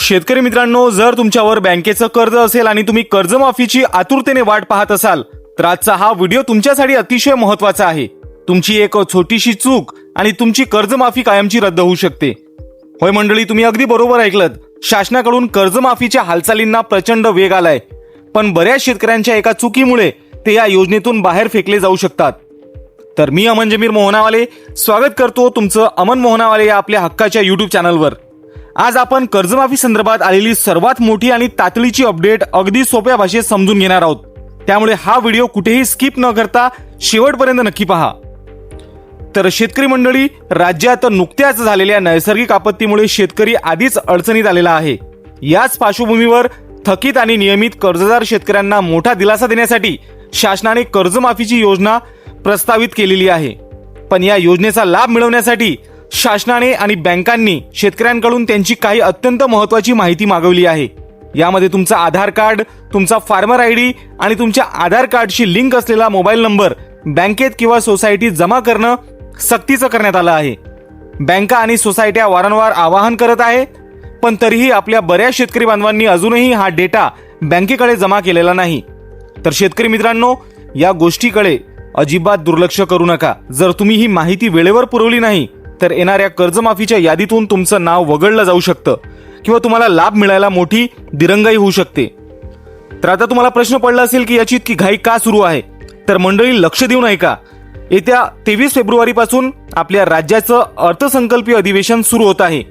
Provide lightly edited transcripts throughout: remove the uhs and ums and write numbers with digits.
शेतकरी मित्रांनो, जर तुमच्यावर बँकेचं कर्ज असेल आणि तुम्ही कर्जमाफीची आतुरतेने वाट पाहत असाल तर आजचा हा व्हिडिओ तुमच्यासाठी अतिशय महत्त्वाचा आहे. तुमची एक छोटीशी चूक आणि तुमची कर्जमाफी कायमची रद्द होऊ शकते. होय मंडळी, तुम्ही अगदी बरोबर ऐकलत. शासनाकडून कर्जमाफीच्या हालचालींना प्रचंड वेग आलाय, पण बऱ्याच शेतकऱ्यांच्या एका चुकीमुळे ते या योजनेतून बाहेर फेकले जाऊ शकतात. तर मी अमन जमीर मोहनावाले स्वागत करतो तुमचं अमन मोहनावाले या आपल्या हक्काच्या युट्यूब चॅनलवर. आज आपण कर्जमाफी संदर्भात आलेली सर्वात मोठी आणि तातडीची अपडेट अगदी सोप्या भाषेत समजून घेणार आहोत. त्यामुळे हा व्हिडिओ कुठेही स्किप न करता शेवटपर्यंत नक्की पहा. तर शेतकरी मंडळी, राज्यात नुकत्याच झालेल्या नैसर्गिक आपत्तीमुळे शेतकरी आधीच अडचणीत आलेला आहे. याच पार्श्वभूमीवर थकीत आणि नियमित कर्जदार शेतकऱ्यांना मोठा दिलासा देण्यासाठी शासनाने कर्जमाफीची योजना प्रस्तावित केलेली आहे. पण या योजनेचा लाभ मिळवण्यासाठी शासनाने आणि बँकांनी शेतकऱ्यांकडून त्यांची काही अत्यंत महत्त्वाची माहिती मागवली आहे. यामध्ये तुमचा आधार कार्ड, तुमचा फार्मर आयडी आणि तुमच्या आधार कार्डशी लिंक असलेला मोबाईल नंबर बँकेत किंवा सोसायटीत जमा करणं सक्तीचं करण्यात आलं आहे. बँका आणि सोसायट्या वारंवार आवाहन करत आहेत, पण तरीही आपल्या बऱ्याच शेतकरी बांधवांनी अजूनही हा डेटा बँकेकडे जमा केलेला नाही. तर शेतकरी मित्रांनो, या गोष्टीकडे अजिबात दुर्लक्ष करू नका. जर तुम्ही ही माहिती वेळेवर पुरवली नाही तर येणाऱ्या कर्जमाफीच्या यादीतून तुमचं नाव वगळलं जाऊ शकतं किंवा तुम्हाला लाभ मिळायला मोठी दिरंगाई होऊ शकते. तर आता तुम्हाला प्रश्न पडला असेल की याची इतकी घाई का सुरू आहे. तर मंडळी, लक्ष देऊन ऐका. येत्या 23 फेब्रुवारीपासून आपल्या राज्याचं अर्थसंकल्पीय अधिवेशन सुरू होत आहे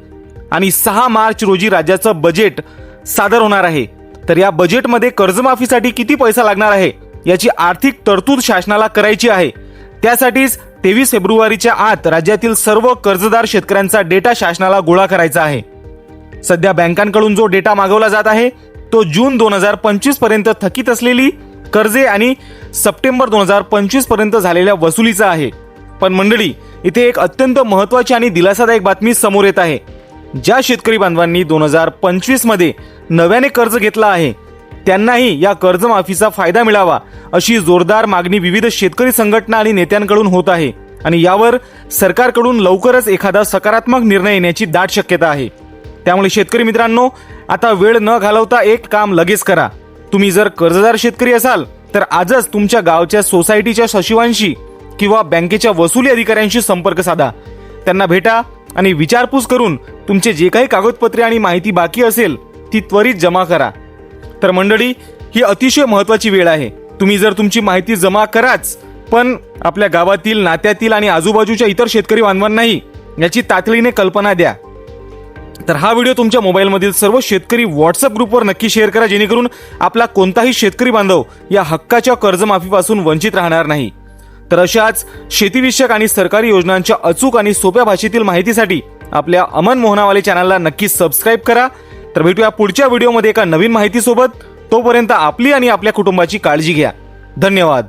आणि 6 मार्च रोजी राज्याचं बजेट सादर होणार आहे. तर या बजेटमध्ये कर्जमाफीसाठी किती पैसा लागणार आहे याची आर्थिक तरतूद शासनाला करायची आहे. त्यासाठीच 23 फेब्रुवारीच्या आत राज्यातील सर्व कर्जदार शेतकऱ्यांचा डेटा शासनाला गोळा करायचा आहे. सध्या बँकांकडून जो डेटा मागवला जात आहे तो जून 2025 पर्यंत थकीत असलेली कर्जे आणि सप्टेंबर 2025 पर्यंत झालेल्या वसुलीचा आहे. पण मंडळी, इथे एक अत्यंत महत्त्वाची आणि दिलासादायक बातमी समोर येत आहे. ज्या शेतकरी बांधवांनी 2025 मध्ये नव्याने कर्ज घेतला आहे त्यांनाही या कर्जमाफीचा फायदा मिळावा अशी जोरदार मागणी विविध शेतकरी संघटना आणि नेत्यांकडून होत आहे आणि यावर सरकारकडून लवकरच एखादा सकारात्मक निर्णय येण्याची दाट शक्यता आहे. त्यामुळे शेतकरी मित्रांनो, आता वेळ न घालवता एक काम लगेच करा. तुम्ही जर कर्जदार शेतकरी असाल तर आजच तुमच्या गावच्या सोसायटीच्या सचिवांशी किंवा बँकेच्या वसुली अधिकाऱ्यांशी संपर्क साधा. त्यांना भेटा आणि विचारपूस करून तुमचे जे काही कागदपत्रे आणि माहिती बाकी असेल ती त्वरित जमा करा. तर मंडळी, ही अतिशय महत्त्वाची वेळ आहे. तुम्ही जर तुमची माहिती जमा कराच, पण आपल्या गावातील, नात्यातील आणि आजूबाजूच्या इतर शेतकरी बांधवांनाही याची तातडीने कल्पना द्या. तर हा व्हिडिओ तुमच्या मोबाईलमधील सर्व शेतकरी व्हॉट्सअप ग्रुपवर नक्की शेअर करा, जेणेकरून आपला कोणताही शेतकरी बांधव या हक्काच्या कर्जमाफीपासून वंचित राहणार नाही. तर अशाच शेतीविषयक आणि सरकारी योजनांच्या अचूक आणि सोप्या भाषेतील माहितीसाठी आपल्या अमन मोहनावाले चॅनलला नक्की सबस्क्राईब करा. तर भेटूया पुढच्या व्हिडिओमध्ये एका नवीन माहितीसोबत. तोपर्यंत आपली आणि आपल्या कुटुंबाची काळजी घ्या. धन्यवाद.